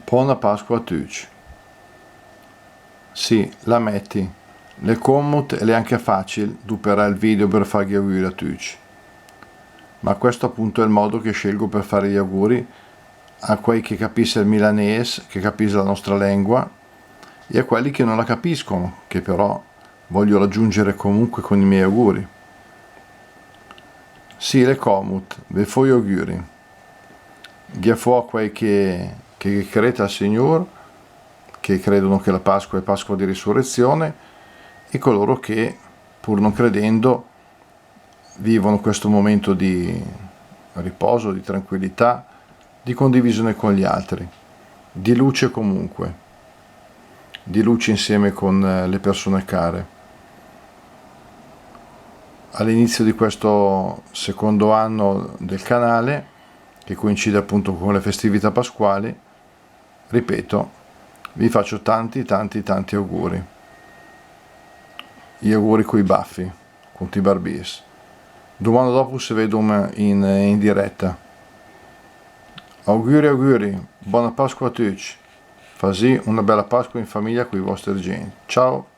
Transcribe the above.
Buona Pasqua a tutti. Sì, la metti. Le commut e le anche facile duperare il video per fare gli auguri a tutti. Ma questo appunto è il modo che scelgo per fare gli auguri a quei che capisce il milanese, che capisce la nostra lingua, e a quelli che non la capiscono, che però voglio raggiungere comunque con i miei auguri. Sì, le commut, ve fo gli auguri. Ghiafò a quei che crede al Signore, che credono che la Pasqua è Pasqua di risurrezione, e coloro che, pur non credendo, vivono questo momento di riposo, di tranquillità, di condivisione con gli altri, di luce comunque, di luce insieme con le persone care. All'inizio di questo secondo anno del canale, che coincide appunto con le festività pasquali, ripeto, vi faccio tanti auguri. Gli auguri coi baffi, con i barbies. Domani dopo si vedono in diretta. Auguri, buona Pasqua a tutti. Fasi una bella Pasqua in famiglia con i vostri geni. Ciao!